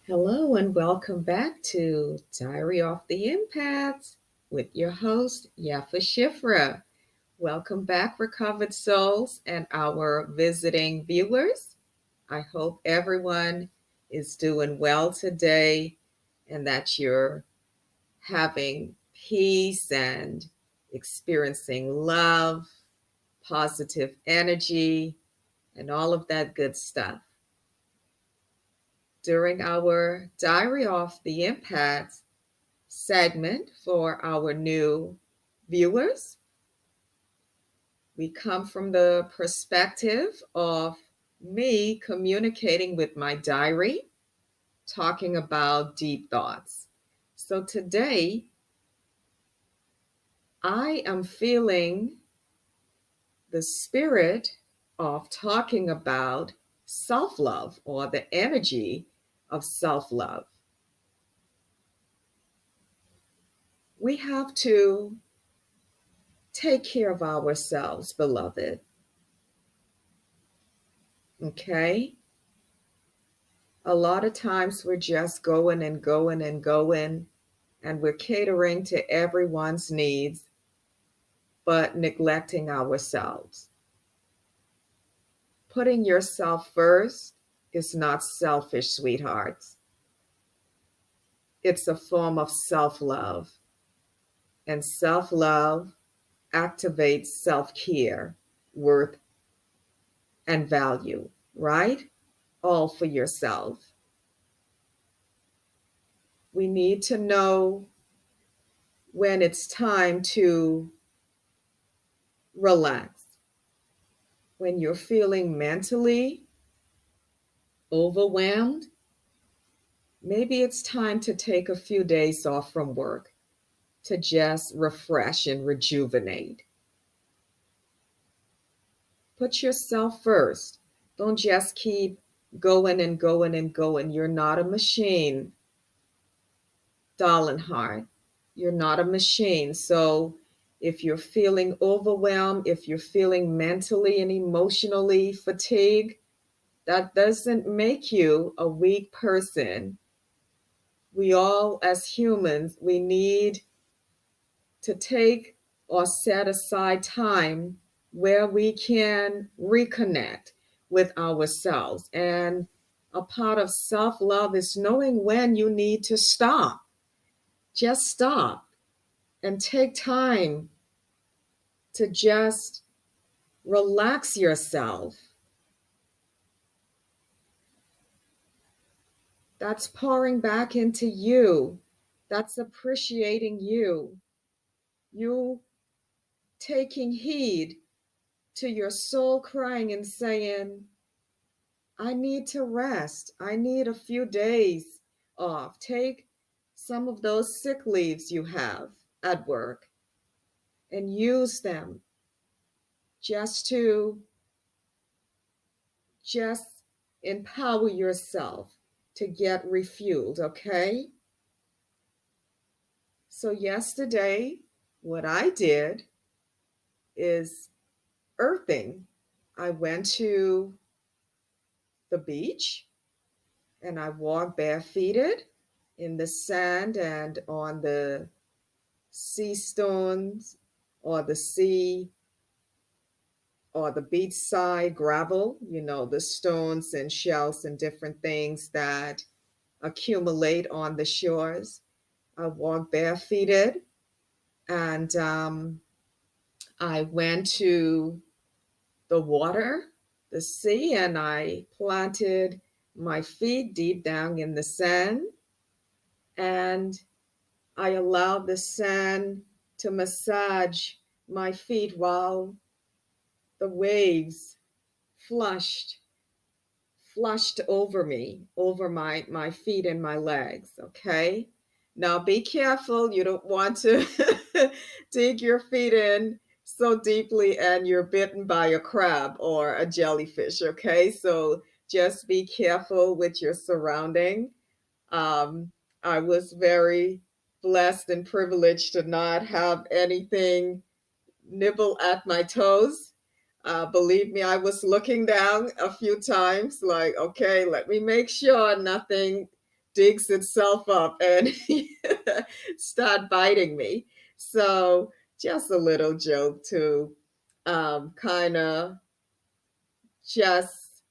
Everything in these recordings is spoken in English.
Hello and welcome back to Diary of the Empaths with your host, Yafa Shifra. Welcome back, recovered souls and our visiting viewers. I hope everyone is doing well today and that you're having peace and experiencing love, positive energy, and all of that good stuff. During our Diary of the Empaths segment for our new viewers, we come from the perspective of me communicating with my diary, talking about deep thoughts. So today, I am feeling the spirit of talking about self love or the energy of self love. We have to take care of ourselves, beloved. Okay? A lot of times we're just going and going and going, and we're catering to everyone's needs, but neglecting ourselves. Putting yourself first is not selfish, sweethearts. It's a form of self love. And self love activates self care, worth, and value, right? All for yourself. We need to know when it's time to relax. When you're feeling mentally overwhelmed, maybe it's time to take a few days off from work to just refresh and rejuvenate. Put yourself first. Don't just keep going and going and going. You're not a machine, darling heart. You're not a machine. So if you're feeling overwhelmed, if you're feeling mentally and emotionally fatigued, that doesn't make you a weak person. We all, as humans, we need to take or set aside time where we can reconnect with ourselves. And a part of self love is knowing when you need to stop. Just stop and take time to just relax yourself. That's pouring back into you. That's appreciating you. You taking heed to your soul crying and saying, I need to rest. I need a few days off. Take some of those sick leaves you have at work and use them just to just empower yourself to get refueled, okay? So yesterday, what I did is earthing. I went to the beach and I walked barefooted in the sand and on the sea stones or the sea or the beachside gravel, the stones and shells and different things that accumulate on the shores. I walked barefooted and I went to the water, the sea, and I planted my feet deep down in the sand. And I allowed the sand to massage my feet while the waves flushed flushed over me, over my feet and my legs. Okay. Now be careful. You don't want to dig your feet in so deeply and you're bitten by a crab or a jellyfish. Okay. So just be careful with your surrounding. Um, I was very blessed and privileged to not have anything nibble at my toes. Believe me, I was looking down a few times, like, okay, let me make sure nothing digs itself up and start biting me. So just a little joke to kind of just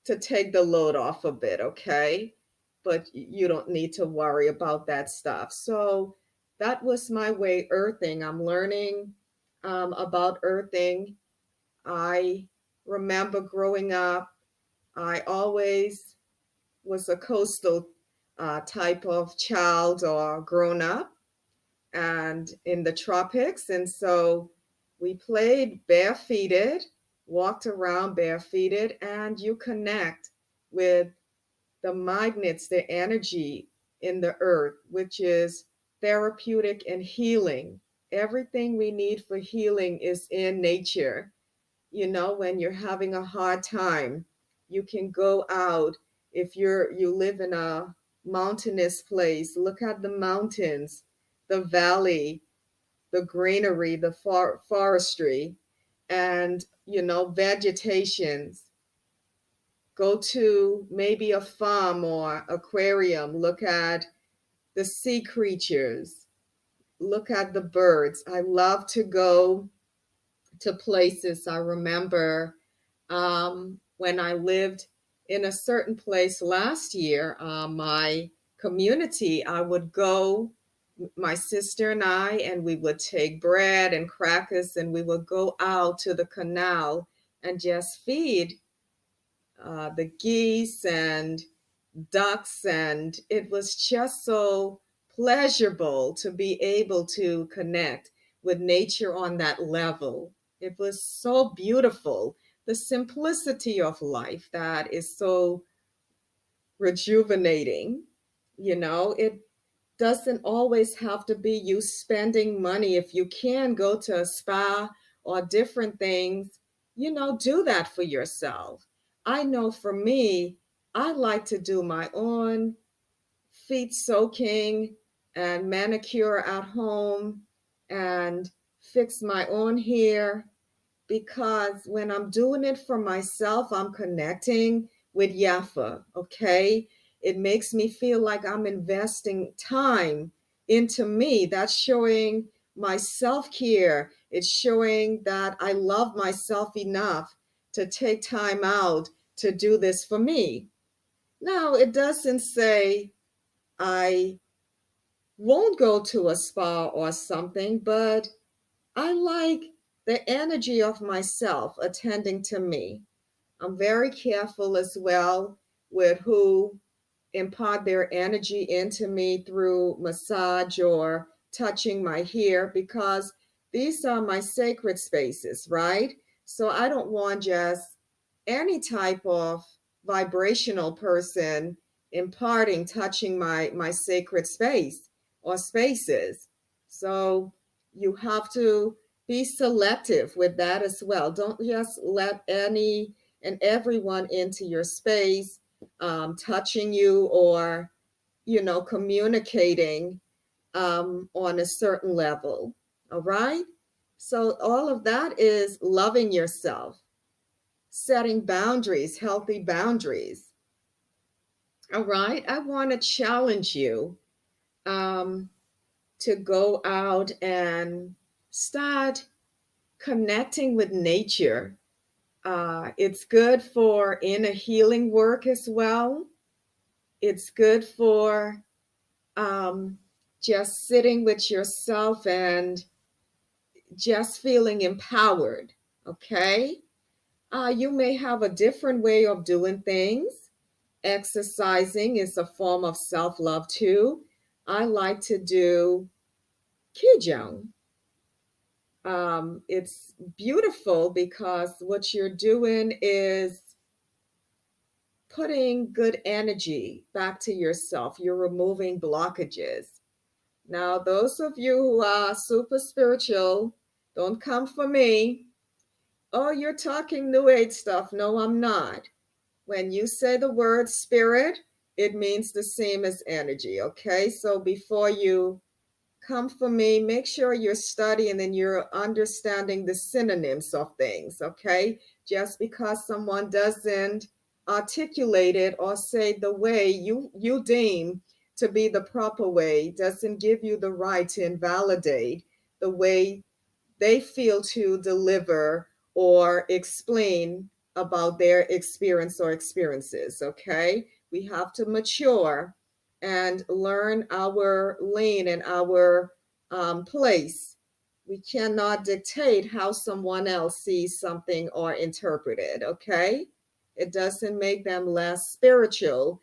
to take the load off a bit, okay? But you don't need to worry about that stuff. So that was my way earthing. I'm learning about earthing. I remember growing up, I always was a coastal type of child or grown up and in the tropics. And so we played barefooted, walked around barefooted, and you connect with the magnets, the energy in the earth, which is therapeutic and healing. Everything we need for healing is in nature. You know, when you're having a hard time, you can go out. If you live in a mountainous place, look at the mountains, the valley, the greenery, the forestry, and vegetations. Go to maybe a farm or aquarium, look at the sea creatures, look at the birds. I love to go to places. I remember when I lived in a certain place last year, my community, I would go, my sister and we would take bread and crackers and we would go out to the canal and just feed the geese and ducks. And it was just so pleasurable to be able to connect with nature on that level. It was so beautiful. The simplicity of life that is so rejuvenating. It doesn't always have to be you spending money. If you can go to a spa or different things, do that for yourself. I know for me, I like to do my own feet soaking and manicure at home and fix my own hair, because when I'm doing it for myself, I'm connecting with Yafa, okay? It makes me feel like I'm investing time into me. That's showing my self care. It's showing that I love myself enough to take time out to do this for me. Now, it doesn't say I won't go to a spa or something, but I like the energy of myself attending to me. I'm very careful as well with who impart their energy into me through massage or touching my hair, because these are my sacred spaces, right? So I don't want just any type of vibrational person imparting, touching my sacred space or spaces. So you have to be selective with that as well. Don't just let any and everyone into your space, touching you or, communicating on a certain level. All right. So, all of that is loving yourself, setting boundaries, healthy boundaries. All right. I want to challenge you um, to go out and start connecting with nature. It's good for inner healing work as well. It's good for um, just sitting with yourself and just feeling empowered. Okay. You may have a different way of doing things. Exercising is a form of self love too. I like to do Kijang. It's beautiful because what you're doing is putting good energy back to yourself. You're removing blockages. Now, those of you who are super spiritual, don't come for me. Oh, you're talking New Age stuff. No, I'm not. When you say the word spirit, it means the same as energy, okay? So before you come for me, make sure you're studying and you're understanding the synonyms of things, okay? Just because someone doesn't articulate it or say the way you deem to be the proper way doesn't give you the right to invalidate the way they feel to deliver or explain about their experience or experiences. Okay, we have to mature and learn our lane and our place. We cannot dictate how someone else sees something or interpret it. Okay, it doesn't make them less spiritual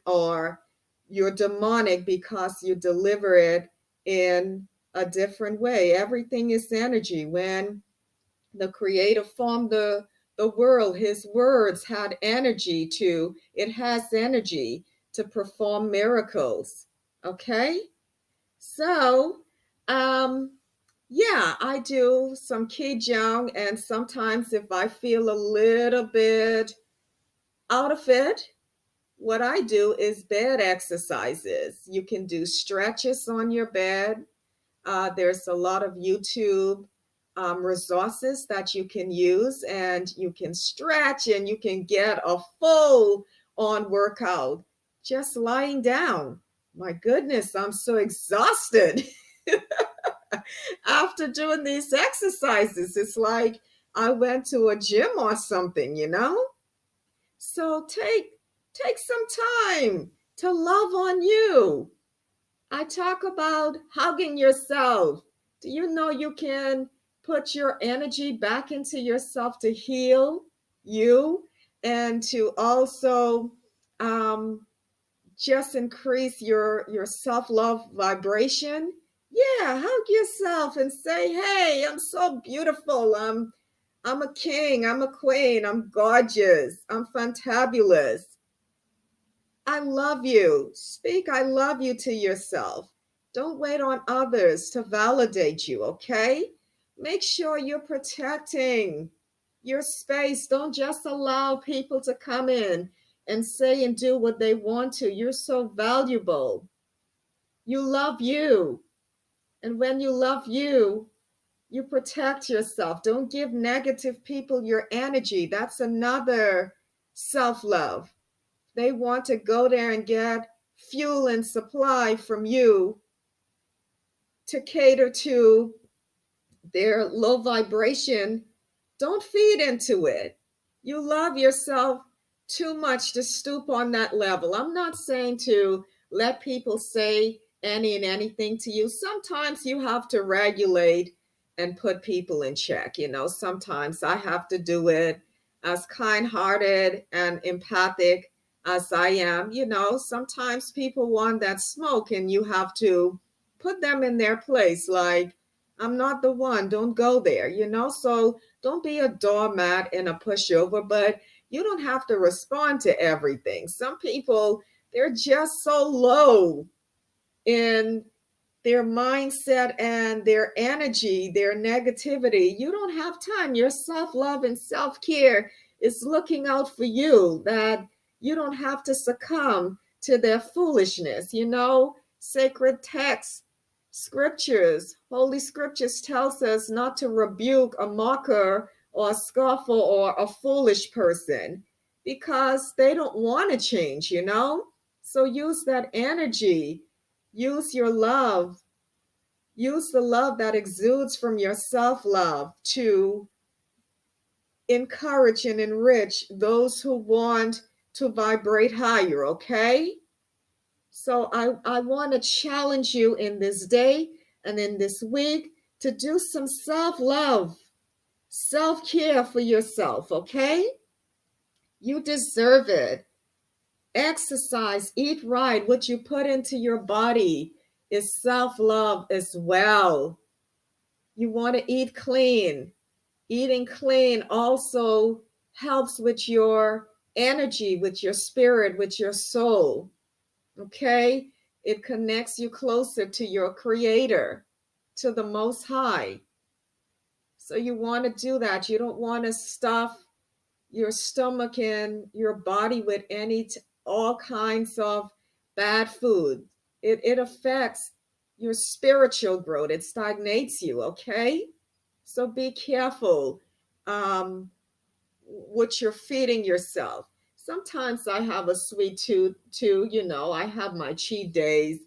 or you're demonic because you deliver it in a different way. Everything is energy. When the creator formed the world, his words had energy it has energy to perform miracles. Okay? So, um, yeah, I do some Qigong, and sometimes if I feel a little bit out of it, what I do is bed exercises. You can do stretches on your bed. There's a lot of YouTube resources that you can use, and you can stretch and you can get a full on workout just lying down. My goodness, I'm so exhausted after doing these exercises. It's like I went to a gym or something. So take some time to love on you. I talk about hugging yourself. Do you know you can put your energy back into yourself to heal you and to also um, just increase your self-love vibration? Yeah, hug yourself and say, "Hey, I'm so beautiful. I'm a king. I'm a queen. I'm gorgeous. I'm fantabulous. I love you." Speak I love you to yourself. Don't wait on others to validate you, okay? Make sure you're protecting your space. Don't just allow people to come in and say and do what they want to. You're so valuable. You love you. And when you love you, you protect yourself. Don't give negative people your energy. That's another self love. They want to go there and get fuel and supply from you to cater to their low vibration. Don't feed into it. You love yourself too much to stoop on that level. I'm not saying to let people say any and anything to you. Sometimes you have to regulate and put people in check. Sometimes I have to do it as kind hearted and empathic as I am. Sometimes people want that smoke and you have to put them in their place. Like, I'm not the one. Don't go there. So don't be a doormat and a pushover, but you don't have to respond to everything. Some people, they're just so low in their mindset and their energy, their negativity. You don't have time. Your self love and self care is looking out for you, that you don't have to succumb to their foolishness. Sacred texts, scriptures, holy scriptures tells us not to rebuke a mocker or a scoffer or a foolish person because they don't want to change. So use that energy. Use your love. Use the love that exudes from your self love to encourage and enrich those who want to vibrate higher, okay? So I want to challenge you in this day and in this week to do some self love, self care for yourself, okay? You deserve it. Exercise, eat right. What you put into your body is self love as well. You want to eat clean. Eating clean also helps with your energy, with your spirit, with your soul. Okay? It connects you closer to your creator, to the Most High. So you want to do that. You don't want to stuff your stomach and your body with all kinds of bad food. It affects your spiritual growth. It stagnates you, okay? So be careful what you're feeding yourself. sometimes I have a sweet tooth too. I have my cheat days.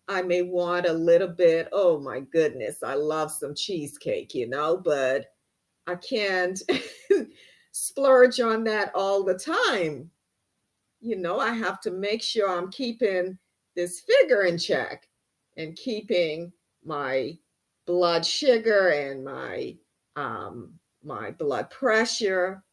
I may want a little bit. Oh my goodness, I love some cheesecake, but I can't splurge on that all the time. I have to make sure I'm keeping this figure in check and keeping my blood sugar and my blood pressure,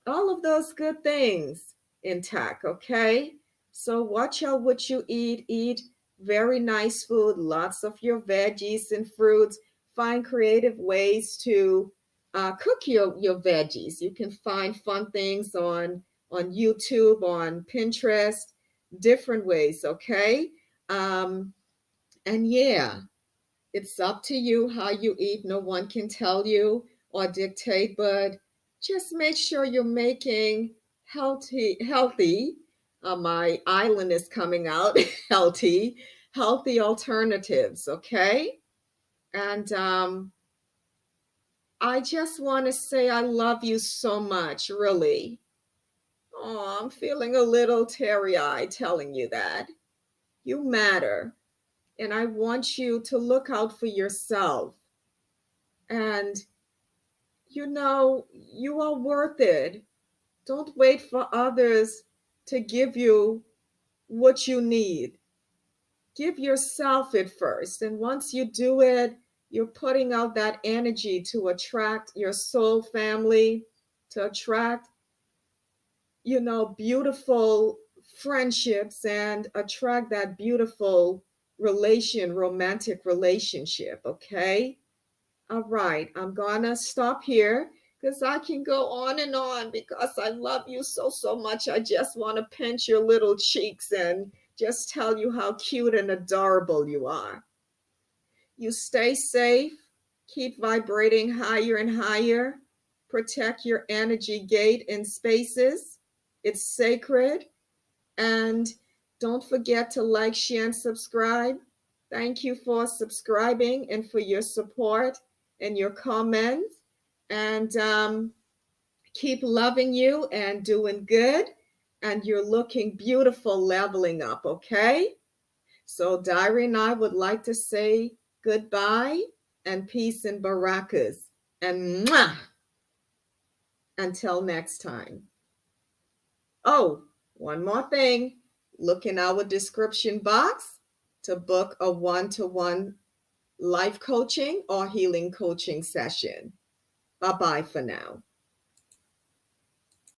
all of those good things intact, okay? So watch out what you eat. Eat very nice food, lots of your veggies and fruits. Find creative ways to cook your veggies. You can find fun things on YouTube, on Pinterest, different ways, okay? Um, and yeah, it's up to you how you eat. No one can tell you or dictate, but just make sure you're making healthy. My island is coming out healthy alternatives, okay? And I just want to say I love you so much, really. Oh, I'm feeling a little teary-eyed telling you that. You matter. And I want you to look out for yourself. And you are worth it. Don't wait for others to give you what you need. Give yourself it first. And once you do it, you're putting out that energy to attract your soul family, to attract beautiful friendships and attract that beautiful romantic relationship, okay? All right, I'm gonna stop here because I can go on because I love you so, so much. I just want to pinch your little cheeks and just tell you how cute and adorable you are. You stay safe, keep vibrating higher and higher, protect your energy gate in spaces. It's sacred. And don't forget to like, share, and subscribe. Thank you for subscribing and for your support and your comments. And keep loving you and doing good. And you're looking beautiful, leveling up, okay? So Diary and I would like to say goodbye and peace and barakas. And mwah, until next time. Oh, one more thing. Look in our description box to book a one-to-one life coaching or healing coaching session. Bye-bye for now.